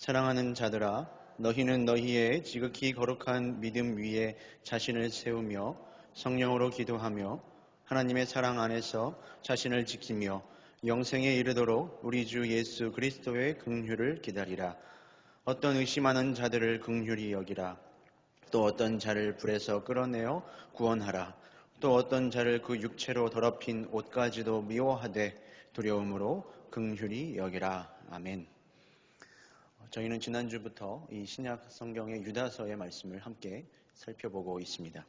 사랑하는 자들아, 너희는 너희의 지극히 거룩한 믿음 위에 자신을 세우며 성령으로 기도하며 하나님의 사랑 안에서 자신을 지키며 영생에 이르도록 우리 주 예수 그리스도의 긍휼을 기다리라. 어떤 의심하는 자들을 긍휼히 여기라. 또 어떤 자를 불에서 끌어내어 구원하라. 또 어떤 자를 그 육체로 더럽힌 옷까지도 미워하되 두려움으로 긍휼히 여기라. 아멘. 저희는 지난주부터 이 신약 성경의 유다서의 말씀을 함께 살펴보고 있습니다.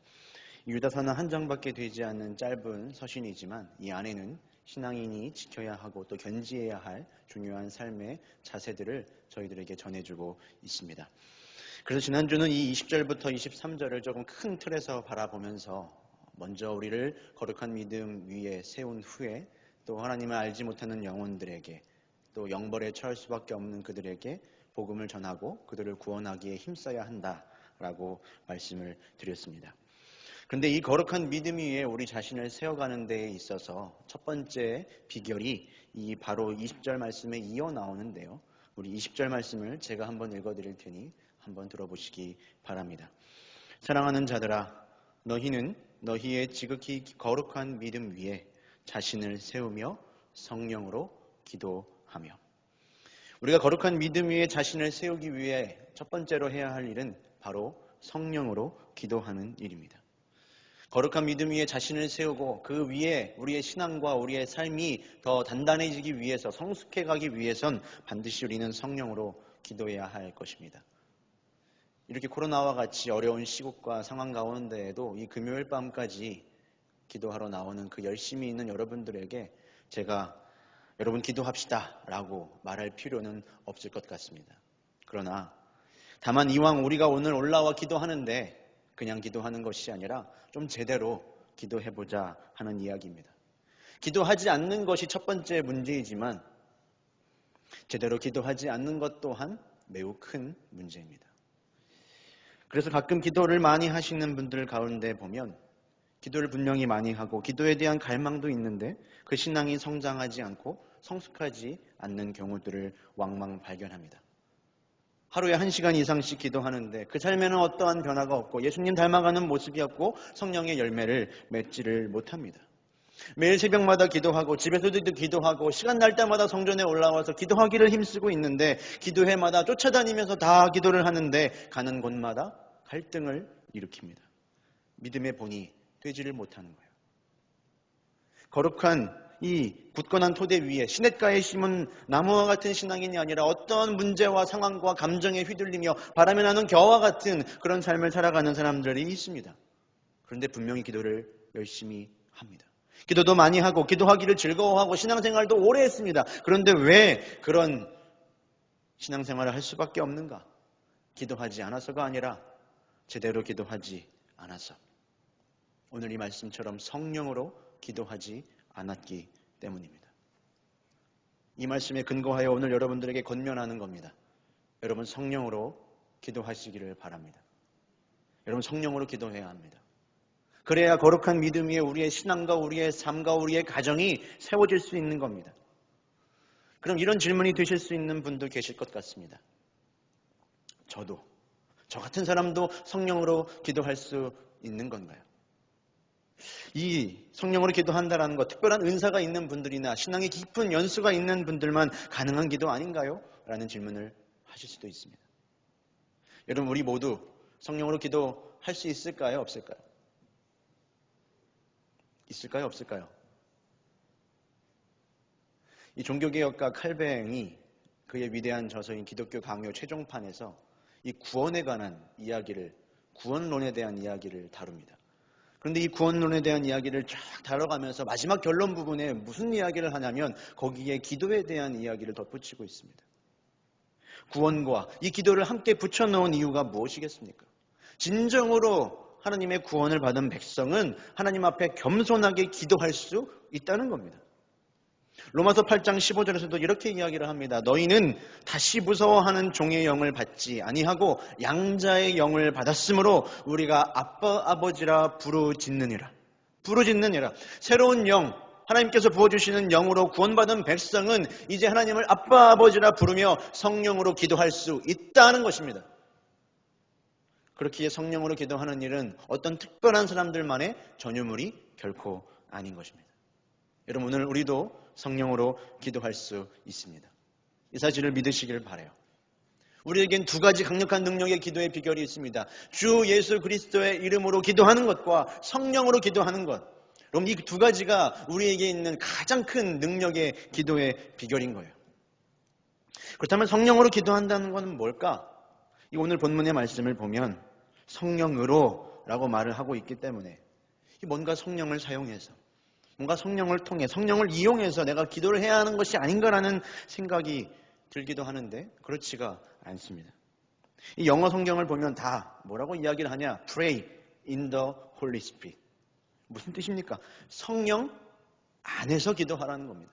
유다서는 한 장밖에 되지 않는 짧은 서신이지만 이 안에는 신앙인이 지켜야 하고 또 견지해야 할 중요한 삶의 자세들을 저희들에게 전해주고 있습니다. 그래서 지난주는 이 20절부터 23절을 조금 큰 틀에서 바라보면서 먼저 우리를 거룩한 믿음 위에 세운 후에 또 하나님을 알지 못하는 영혼들에게 또 영벌에 처할 수밖에 없는 그들에게 복음을 전하고 그들을 구원하기에 힘써야 한다라고 말씀을 드렸습니다. 그런데 이 거룩한 믿음 위에 우리 자신을 세워가는 데에 있어서 첫 번째 비결이 이 바로 20절 말씀에 이어 나오는데요. 우리 20절 말씀을 제가 한번 읽어드릴 테니 한번 들어보시기 바랍니다. 사랑하는 자들아, 너희는 너희의 지극히 거룩한 믿음 위에 자신을 세우며 성령으로 기도하며. 우리가 거룩한 믿음 위에 자신을 세우기 위해 첫 번째로 해야 할 일은 바로 성령으로 기도하는 일입니다. 거룩한 믿음 위에 자신을 세우고 그 위에 우리의 신앙과 우리의 삶이 더 단단해지기 위해서 성숙해 가기 위해선 반드시 우리는 성령으로 기도해야 할 것입니다. 이렇게 코로나와 같이 어려운 시국과 상황 가운데에도 이 금요일 밤까지 기도하러 나오는 그 열심히 있는 여러분들에게 제가 여러분 기도합시다 라고 말할 필요는 없을 것 같습니다. 그러나 다만 이왕 우리가 오늘 올라와 기도하는데 그냥 기도하는 것이 아니라 좀 제대로 기도해보자 하는 이야기입니다. 기도하지 않는 것이 첫 번째 문제이지만 제대로 기도하지 않는 것 또한 매우 큰 문제입니다. 그래서 가끔 기도를 많이 하시는 분들 가운데 보면 기도를 분명히 많이 하고 기도에 대한 갈망도 있는데 그 신앙이 성장하지 않고 성숙하지 않는 경우들을 왕왕 발견합니다. 하루에 1시간 이상씩 기도하는데 그 삶에는 어떠한 변화가 없고 예수님 닮아가는 모습이 없고 성령의 열매를 맺지를 못합니다. 매일 새벽마다 기도하고 집에서도 기도하고 시간 날 때마다 성전에 올라와서 기도하기를 힘쓰고 있는데 기도회마다 쫓아다니면서 다 기도를 하는데 가는 곳마다 갈등을 일으킵니다. 믿음의 본이 되지를 못하는 거예요. 거룩한 이 굳건한 토대 위에 시냇가에 심은 나무와 같은 신앙인이 아니라 어떤 문제와 상황과 감정에 휘둘리며 바람에 나는 겨와 같은 그런 삶을 살아가는 사람들이 있습니다. 그런데 분명히 기도를 열심히 합니다. 기도도 많이 하고 기도하기를 즐거워하고 신앙생활도 오래 했습니다. 그런데 왜 그런 신앙생활을 할 수밖에 없는가? 기도하지 않아서가 아니라 제대로 기도하지 않아서. 오늘 이 말씀처럼 성령으로 기도하지 않았기 때문입니다. 이 말씀에 근거하여 오늘 여러분들에게 권면하는 겁니다. 여러분 성령으로 기도하시기를 바랍니다. 여러분 성령으로 기도해야 합니다. 그래야 거룩한 믿음 위에 우리의 신앙과 우리의 삶과 우리의 가정이 세워질 수 있는 겁니다. 그럼 이런 질문이 되실 수 있는 분도 계실 것 같습니다. 저 같은 사람도 성령으로 기도할 수 있는 건가요? 이 성령으로 기도한다는 것, 특별한 은사가 있는 분들이나 신앙의 깊은 연수가 있는 분들만 가능한 기도 아닌가요? 라는 질문을 하실 수도 있습니다. 여러분 우리 모두 성령으로 기도할 수 있을까요? 없을까요? 있을까요? 없을까요? 이 종교개혁가 칼뱅이 그의 위대한 저서인 기독교 강요 최종판에서 이 구원에 관한 이야기를, 구원론에 대한 이야기를 다룹니다. 그런데 이 구원론에 대한 이야기를 쫙 다뤄가면서 마지막 결론 부분에 무슨 이야기를 하냐면 거기에 기도에 대한 이야기를 덧붙이고 있습니다. 구원과 이 기도를 함께 붙여놓은 이유가 무엇이겠습니까? 진정으로 하나님의 구원을 받은 백성은 하나님 앞에 겸손하게 기도할 수 있다는 겁니다. 로마서 8장 15절에서도 이렇게 이야기를 합니다. 너희는 다시 무서워하는 종의 영을 받지 아니하고 양자의 영을 받았으므로 우리가 아빠 아버지라 부르짖느니라. 새로운 영, 하나님께서 부어주시는 영으로 구원받은 백성은 이제 하나님을 아빠 아버지라 부르며 성령으로 기도할 수 있다는 것입니다. 그렇기에 성령으로 기도하는 일은 어떤 특별한 사람들만의 전유물이 결코 아닌 것입니다. 여러분, 오늘 우리도 성령으로 기도할 수 있습니다. 이 사실을 믿으시길 바라요. 우리에겐 두 가지 강력한 능력의 기도의 비결이 있습니다. 주 예수 그리스도의 이름으로 기도하는 것과 성령으로 기도하는 것. 그럼 이 두 가지가 우리에게 있는 가장 큰 능력의 기도의 비결인 거예요. 그렇다면 성령으로 기도한다는 것은 뭘까? 이 오늘 본문의 말씀을 보면 성령으로 라고 말을 하고 있기 때문에 뭔가 성령을 사용해서, 뭔가 성령을 통해, 성령을 이용해서 내가 기도를 해야 하는 것이 아닌가라는 생각이 들기도 하는데 그렇지가 않습니다. 이 영어 성경을 보면 다 뭐라고 이야기를 하냐? Pray in the Holy Spirit. 무슨 뜻입니까? 성령 안에서 기도하라는 겁니다.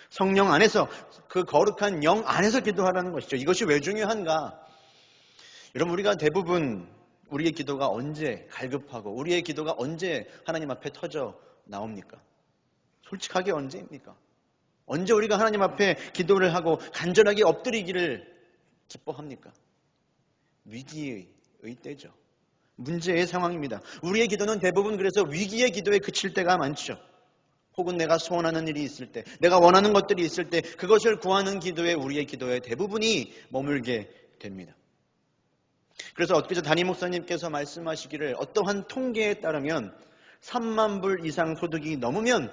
성령 안에서, 그 거룩한 영 안에서 기도하라는 것이죠. 이것이 왜 중요한가? 여러분, 우리가 대부분 우리의 기도가 언제 갈급하고 우리의 기도가 언제 하나님 앞에 터져 나옵니까? 솔직하게 언제입니까? 언제 우리가 하나님 앞에 기도를 하고 간절하게 엎드리기를 기뻐합니까? 위기의 때죠. 문제의 상황입니다. 우리의 기도는 대부분 그래서 위기의 기도에 그칠 때가 많죠. 혹은 내가 소원하는 일이 있을 때, 내가 원하는 것들이 있을 때 그것을 구하는 기도에, 우리의 기도에 대부분이 머물게 됩니다. 그래서 엊그제 담임 목사님께서 말씀하시기를 어떠한 통계에 따르면 3만 불 이상 소득이 넘으면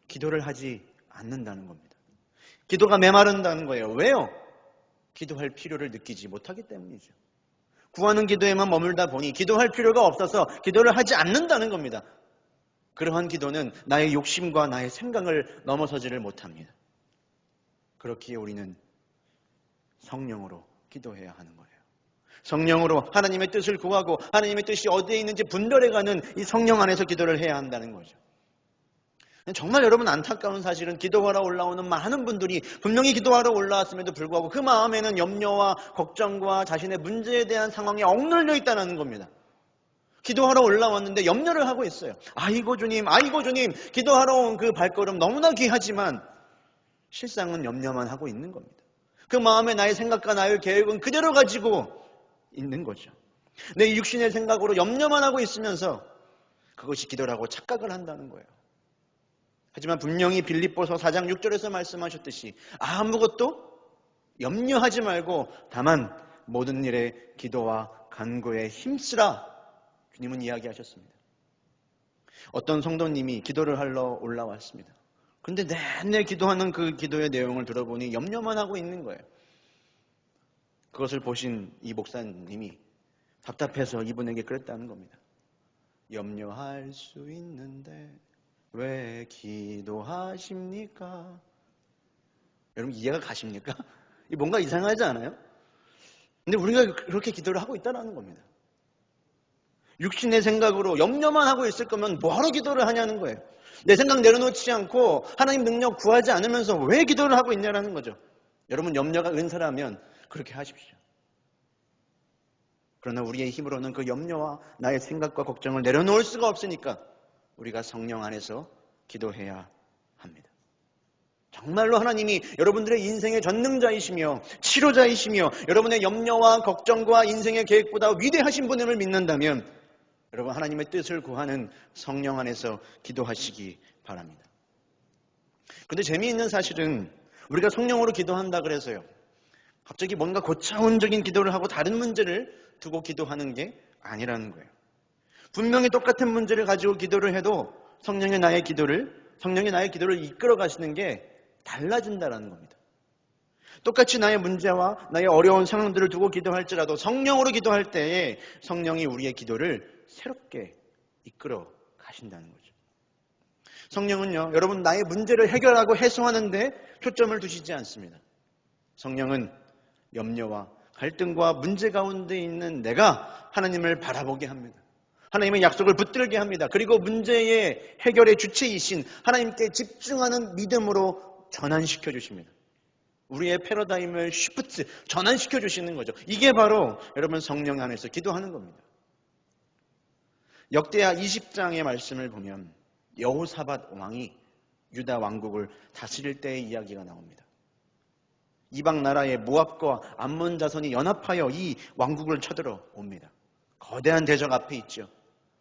기도를 하지 않는다는 겁니다. 기도가 메마른다는 거예요. 왜요? 기도할 필요를 느끼지 못하기 때문이죠. 구하는 기도에만 머물다 보니 기도할 필요가 없어서 기도를 하지 않는다는 겁니다. 그러한 기도는 나의 욕심과 나의 생각을 넘어서지를 못합니다. 그렇기에 우리는 성령으로 기도해야 하는 거예요. 성령으로 하나님의 뜻을 구하고 하나님의 뜻이 어디에 있는지 분별해가는 이 성령 안에서 기도를 해야 한다는 거죠. 정말 여러분, 안타까운 사실은 기도하러 올라오는 많은 분들이 분명히 기도하러 올라왔음에도 불구하고 그 마음에는 염려와 걱정과 자신의 문제에 대한 상황에 억눌려 있다는 겁니다. 기도하러 올라왔는데 염려를 하고 있어요. 아이고 주님, 기도하러 온 그 발걸음 너무나 귀하지만 실상은 염려만 하고 있는 겁니다. 그 마음에 나의 생각과 나의 계획은 그대로 가지고 있는 거죠. 내 육신의 생각으로 염려만 하고 있으면서 그것이 기도라고 착각을 한다는 거예요. 하지만 분명히 빌립보서 4장 6절에서 말씀하셨듯이 아무것도 염려하지 말고 다만 모든 일에 기도와 간구에 힘쓰라, 주님은 이야기하셨습니다. 어떤 성도님이 기도를 하러 올라왔습니다. 그런데 내내 기도하는 그 기도의 내용을 들어보니 염려만 하고 있는 거예요. 그것을 보신 이 목사님이 답답해서 이분에게 그랬다는 겁니다. 염려할 수 있는데 왜 기도하십니까? 여러분, 이해가 가십니까? 뭔가 이상하지 않아요? 근데 우리가 그렇게 기도를 하고 있다는 겁니다. 육신의 생각으로 염려만 하고 있을 거면 뭐하러 기도를 하냐는 거예요. 내 생각 내려놓지 않고 하나님 능력 구하지 않으면서 왜 기도를 하고 있냐라는 거죠. 여러분, 염려가 은사라면 그렇게 하십시오. 그러나 우리의 힘으로는 그 염려와 나의 생각과 걱정을 내려놓을 수가 없으니까 우리가 성령 안에서 기도해야 합니다. 정말로 하나님이 여러분들의 인생의 전능자이시며 치료자이시며 여러분의 염려와 걱정과 인생의 계획보다 위대하신 분임을 믿는다면 여러분, 하나님의 뜻을 구하는 성령 안에서 기도하시기 바랍니다. 그런데 재미있는 사실은 우리가 성령으로 기도한다 그래서요, 갑자기 뭔가 고차원적인 기도를 하고 다른 문제를 두고 기도하는 게 아니라는 거예요. 분명히 똑같은 문제를 가지고 기도를 해도 성령이 나의 기도를 이끌어 가시는 게 달라진다는 겁니다. 똑같이 나의 문제와 나의 어려운 상황들을 두고 기도할지라도 성령으로 기도할 때에 성령이 우리의 기도를 새롭게 이끌어 가신다는 거죠. 성령은요, 여러분, 나의 문제를 해결하고 해소하는 데 초점을 두시지 않습니다. 성령은 염려와 갈등과 문제 가운데 있는 내가 하나님을 바라보게 합니다. 하나님의 약속을 붙들게 합니다. 그리고 문제의 해결의 주체이신 하나님께 집중하는 믿음으로 전환시켜 주십니다. 우리의 패러다임을 쉬프트, 전환시켜 주시는 거죠. 이게 바로 여러분 성령 안에서 기도하는 겁니다. 역대하 20장의 말씀을 보면 여호사밧 왕이 유다 왕국을 다스릴 때의 이야기가 나옵니다. 이방 나라의 모압과 암몬 자손이 연합하여 이 왕국을 쳐들어 옵니다. 거대한 대적 앞에 있죠.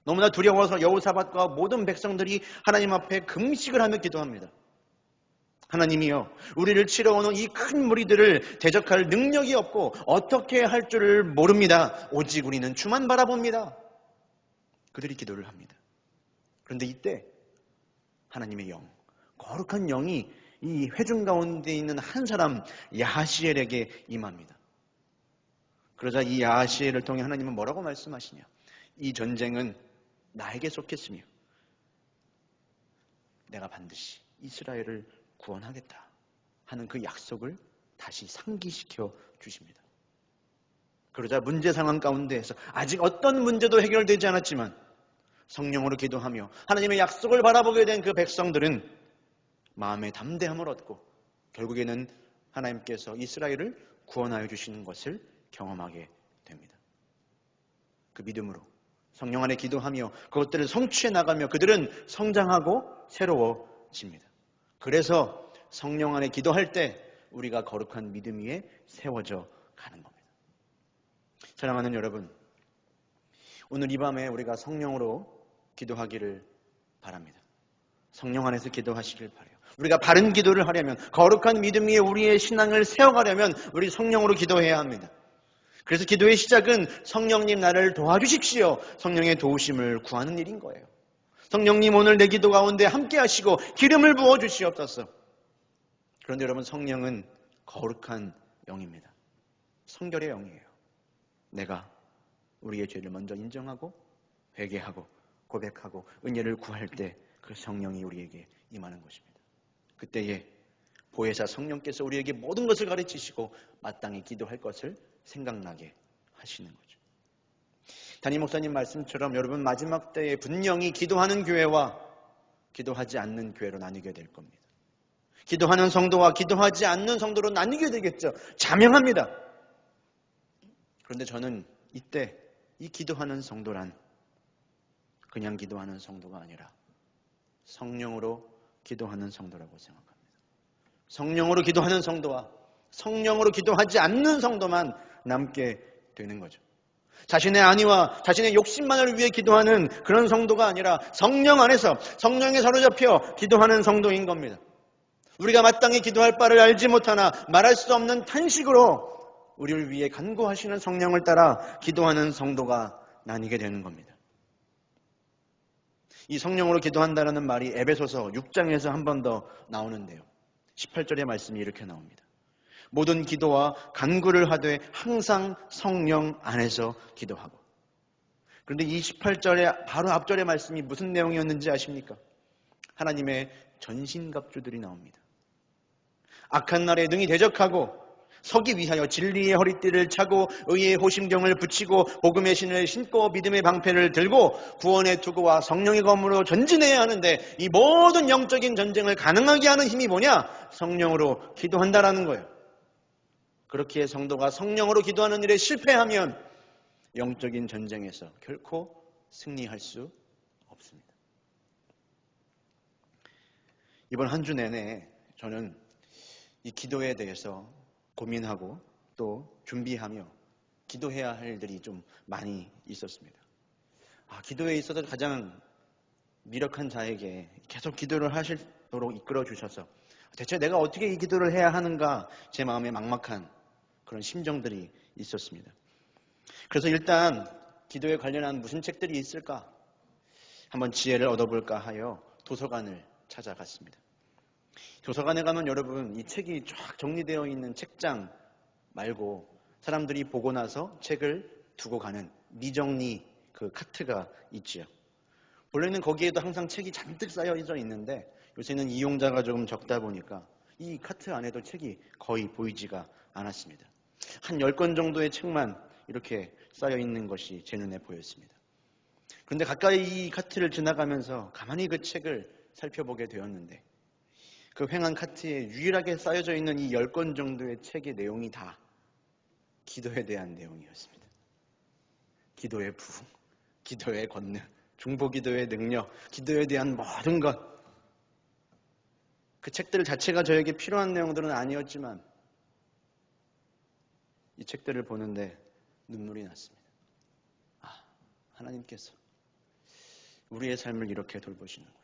너무나 두려워서 여호사밧과 모든 백성들이 하나님 앞에 금식을 하며 기도합니다. 하나님이여, 우리를 치러 오는 이 큰 무리들을 대적할 능력이 없고 어떻게 할 줄을 모릅니다. 오직 우리는 주만 바라봅니다. 그들이 기도를 합니다. 그런데 이때 하나님의 영, 거룩한 영이 이 회중 가운데 있는 한 사람 야하시엘에게 임합니다. 그러자 이 야하시엘을 통해 하나님은 뭐라고 말씀하시냐? 이 전쟁은 나에게 속했으며 내가 반드시 이스라엘을 구원하겠다 하는 그 약속을 다시 상기시켜 주십니다. 그러자 문제 상황 가운데에서 아직 어떤 문제도 해결되지 않았지만 성령으로 기도하며 하나님의 약속을 바라보게 된 그 백성들은 마음의 담대함을 얻고 결국에는 하나님께서 이스라엘을 구원하여 주시는 것을 경험하게 됩니다. 그 믿음으로 성령 안에 기도하며 그것들을 성취해 나가며 그들은 성장하고 새로워집니다. 그래서 성령 안에 기도할 때 우리가 거룩한 믿음 위에 세워져 가는 겁니다. 사랑하는 여러분, 오늘 이 밤에 우리가 성령으로 기도하기를 바랍니다. 성령 안에서 기도하시길 바라요. 우리가 바른 기도를 하려면, 거룩한 믿음 위에 우리의 신앙을 세워가려면 우리 성령으로 기도해야 합니다. 그래서 기도의 시작은 성령님 나를 도와주십시오. 성령의 도우심을 구하는 일인 거예요. 성령님 오늘 내 기도 가운데 함께 하시고 기름을 부어 주시옵소서. 그런데 여러분, 성령은 거룩한 영입니다. 성결의 영이에요. 내가 우리의 죄를 먼저 인정하고 회개하고 고백하고 은혜를 구할 때 그 성령이 우리에게 임하는 것입니다. 그때에 보혜사 성령께서 우리에게 모든 것을 가르치시고 마땅히 기도할 것을 생각나게 하시는 거죠. 담임 목사님 말씀처럼 여러분, 마지막 때에 분명히 기도하는 교회와 기도하지 않는 교회로 나뉘게 될 겁니다. 기도하는 성도와 기도하지 않는 성도로 나뉘게 되겠죠. 자명합니다. 그런데 저는 이때 이 기도하는 성도란 그냥 기도하는 성도가 아니라 성령으로 기도하는 성도라고 생각합니다. 성령으로 기도하는 성도와 성령으로 기도하지 않는 성도만 남게 되는 거죠. 자신의 안위와 자신의 욕심만을 위해 기도하는 그런 성도가 아니라 성령 안에서 성령에 사로잡혀 기도하는 성도인 겁니다. 우리가 마땅히 기도할 바를 알지 못하나 말할 수 없는 탄식으로 우리를 위해 간구하시는 성령을 따라 기도하는 성도가 나뉘게 되는 겁니다. 이 성령으로 기도한다는 말이 에베소서 6장에서 한 번 더 나오는데요. 18절의 말씀이 이렇게 나옵니다. 모든 기도와 간구를 하되 항상 성령 안에서 기도하고. 그런데 이 18절의 바로 앞절의 말씀이 무슨 내용이었는지 아십니까? 하나님의 전신갑주들이 나옵니다. 악한 날에 능히 대적하고 서기 위하여 진리의 허리띠를 차고 의의 호심경을 붙이고 복음의 신을 신고 믿음의 방패를 들고 구원의 투구와 성령의 검으로 전진해야 하는데 이 모든 영적인 전쟁을 가능하게 하는 힘이 뭐냐? 성령으로 기도한다라는 거예요. 그렇기에 성도가 성령으로 기도하는 일에 실패하면 영적인 전쟁에서 결코 승리할 수 없습니다. 이번 한 주 내내 저는 이 기도에 대해서 고민하고 또 준비하며 기도해야 할 일들이 좀 많이 있었습니다. 기도에 있어서 가장 미력한 자에게 계속 기도를 하시도록 이끌어 주셔서 대체 내가 어떻게 이 기도를 해야 하는가 제 마음에 막막한 그런 심정들이 있었습니다. 그래서 일단 기도에 관련한 무슨 책들이 있을까 한번 지혜를 얻어볼까 하여 도서관을 찾아갔습니다. 도서관에 가면 여러분 이 책이 쫙 정리되어 있는 책장 말고 사람들이 보고 나서 책을 두고 가는 미정리 그 카트가 있지요. 원래는 거기에도 항상 책이 잔뜩 쌓여져 있는데 요새는 이용자가 조금 적다 보니까 이 카트 안에도 책이 거의 보이지가 않았습니다. 한 10권 정도의 책만 이렇게 쌓여 있는 것이 제 눈에 보였습니다. 그런데 가까이 이 카트를 지나가면서 가만히 그 책을 살펴보게 되었는데 그 횡한 카트에 유일하게 쌓여져 있는 이 10권 정도의 책의 내용이 다 기도에 대한 내용이었습니다. 기도의 부흥, 기도의 권능, 중보기도의 능력, 기도에 대한 모든 것. 그 책들 자체가 저에게 필요한 내용들은 아니었지만 이 책들을 보는데 눈물이 났습니다. 하나님께서 우리의 삶을 이렇게 돌보시는구나.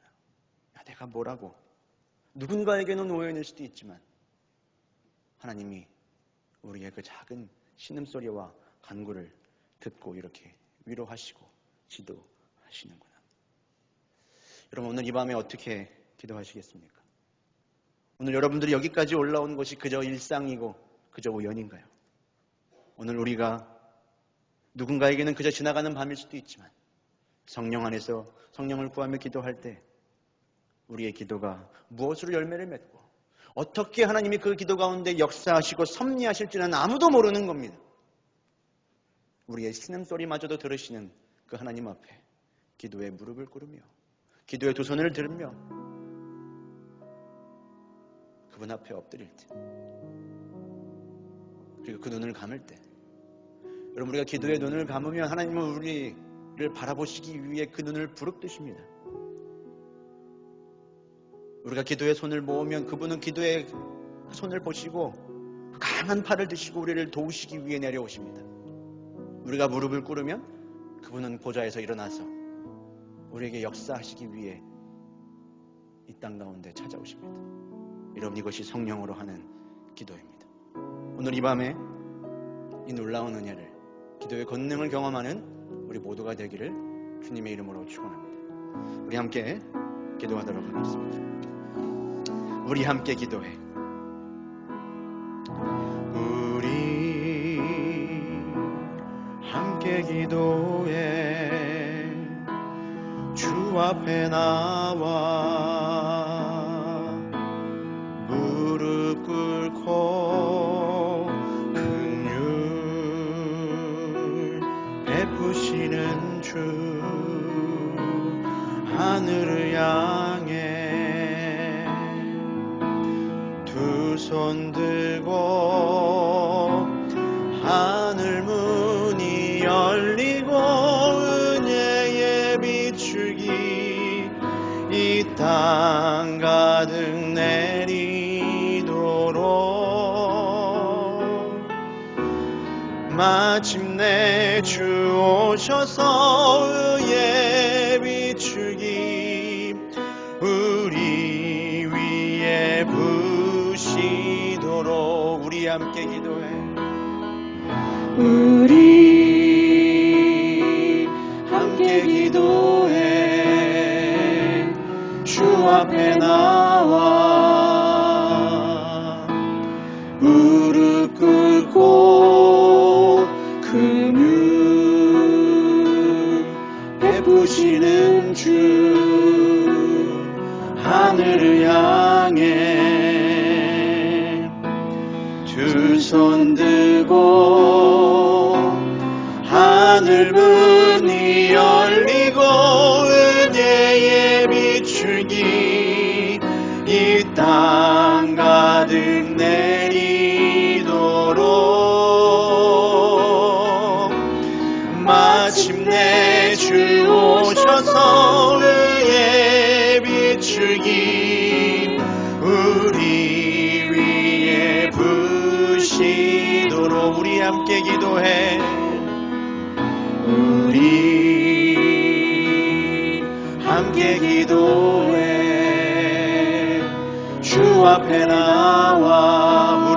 내가 뭐라고. 누군가에게는 오해일 수도 있지만 하나님이 우리의 그 작은 신음소리와 간구를 듣고 이렇게 위로하시고 지도하시는구나. 여러분, 오늘 이 밤에 어떻게 기도하시겠습니까? 오늘 여러분들이 여기까지 올라온 것이 그저 일상이고 그저 우연인가요? 오늘 우리가 누군가에게는 그저 지나가는 밤일 수도 있지만 성령 안에서 성령을 구하며 기도할 때 우리의 기도가 무엇으로 열매를 맺고 어떻게 하나님이 그 기도 가운데 역사하시고 섭리하실지는 아무도 모르는 겁니다. 우리의 신음소리마저도 들으시는 그 하나님 앞에 기도에 무릎을 꿇으며 기도의 두 손을 들으며 그분 앞에 엎드릴 때 그리고 그 눈을 감을 때 여러분, 우리가 기도의 눈을 감으면 하나님은 우리를 바라보시기 위해 그 눈을 부릅뜨십니다. 우리가 기도의 손을 모으면 그분은 기도의 손을 보시고 강한 팔을 드시고 우리를 도우시기 위해 내려오십니다. 우리가 무릎을 꿇으면 그분은 보좌에서 일어나서 우리에게 역사하시기 위해 이 땅 가운데 찾아오십니다. 여러분, 이것이 성령으로 하는 기도입니다. 오늘 이 밤에 이 놀라운 은혜를 기도의 권능을 경험하는 우리 모두가 되기를 주님의 이름으로 축원합니다. 우리 함께 기도하도록 하겠습니다. 우리 함께 기도해. 우리 함께 기도해. 주 앞에 나와 무릎 꿇고 긍휼 베푸시는 주 하늘을 향해 두 손 들고 하늘 문이 열리고 은혜의 비추기 이 땅 가득 내리도록 마침내 주 오셔서 의에 비추기 우리 위에 부시도록 우리 함께 기도해. 우리 함께 기도해. 주 앞에 나와 무릎 꿇고 긍휼 베푸시는 주 하늘을 향해 두 손 들고 하늘 문이 열리고 은혜의 비추기 이 땅 가득 내리도록 마침내 주 오셔서 의에 비추기 우리 위에 부시도록 우리 함께 기도해. 우리 함께 기도해. 주 앞에 나와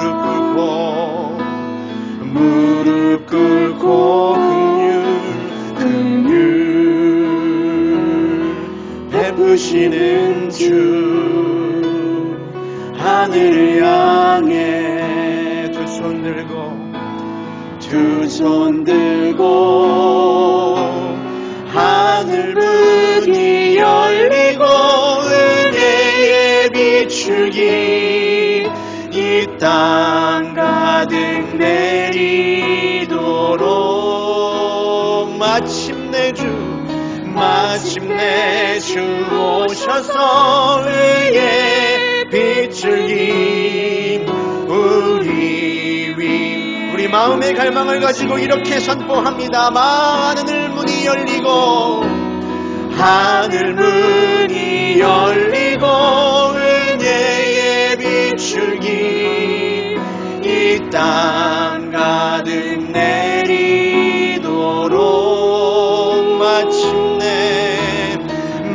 무릎 꿇고 긍휼 베푸시는 주 하늘을 향해 두 손 들고 하늘 문이 열리고 은혜의 비추기 이 땅 가득 내리도록 마침내 주 오셔서 의에 비추기 우리 마음의 갈망을 가지고 이렇게 선포합니다. 하늘 문이 열리고 은혜의 비추기 이 땅 가득 내리도록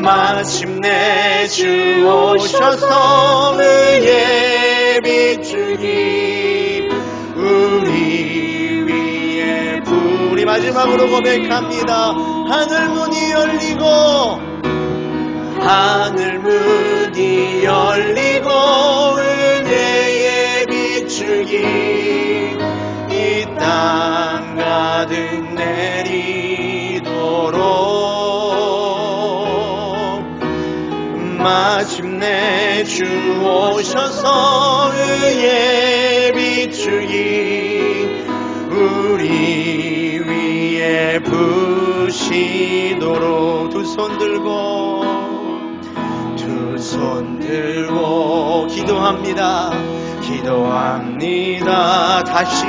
마침내 주 오셔서 의에 비추기 우리 위에 불이 마지막으로 고백합니다. 하늘문이 열리고 은혜에 비추기 이 땅 가득 내리도록 마침내 주 오셔서 의에 비추기 우리 위에 부시도록 두 손 들고 기도합니다. 다시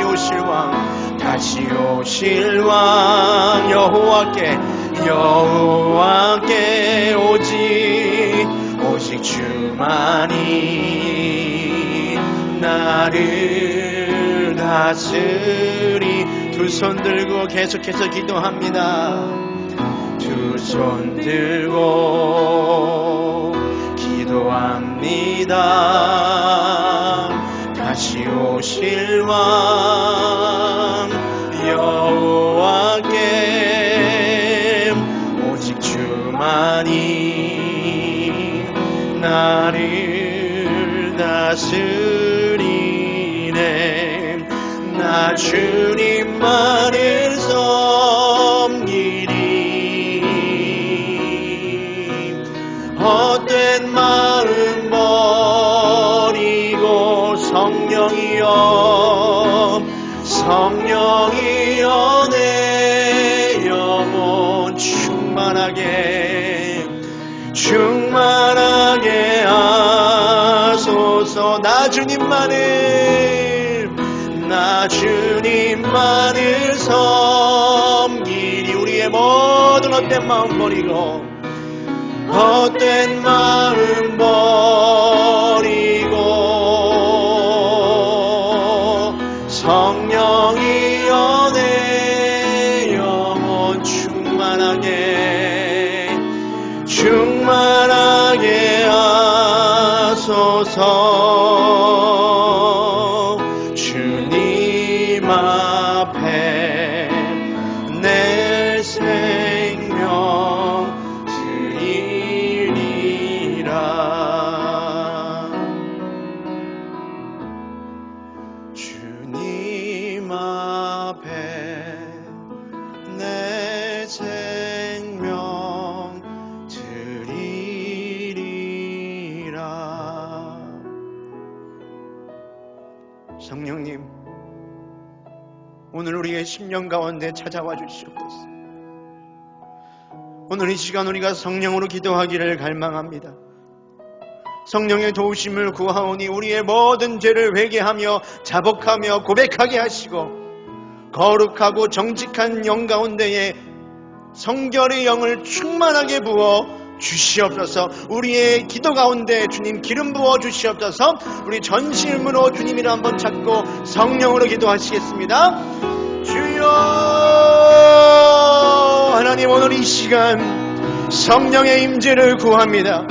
오실 왕 여호와께 오직 주만이 나를 다스리 두 손 들고 계속해서 기도합니다. 두 손 들고 기도합니다. 다시 오실 왕 여호와께 오직 주만이 나를 다스리네. 나 주님만을 섬기리. 헛된 마음 버리고 성령이여 내 영혼 충만하게 하소서. 나 주님만을 섬기리. 우리의 모든 헛된 마음 버리고 성령이여 내 영혼 충만하게 하소서. 주님 앞에 내 생명 드리리라. 주님 앞에 내 생명 드리리라. 성령님, 오늘 우리의 심령 가운데 찾아와 주시옵소서. 오늘 이 시간 우리가 성령으로 기도하기를 갈망합니다. 성령의 도우심을 구하오니 우리의 모든 죄를 회개하며 자복하며 고백하게 하시고 거룩하고 정직한 영 가운데에 성결의 영을 충만하게 부어 주시옵소서. 우리의 기도 가운데 주님 기름 부어 주시옵소서. 우리 전심으로 주님이라 한번 찾고 성령으로 기도하시겠습니다. 주여 하나님, 오늘 이 시간 성령의 임재를 구합니다.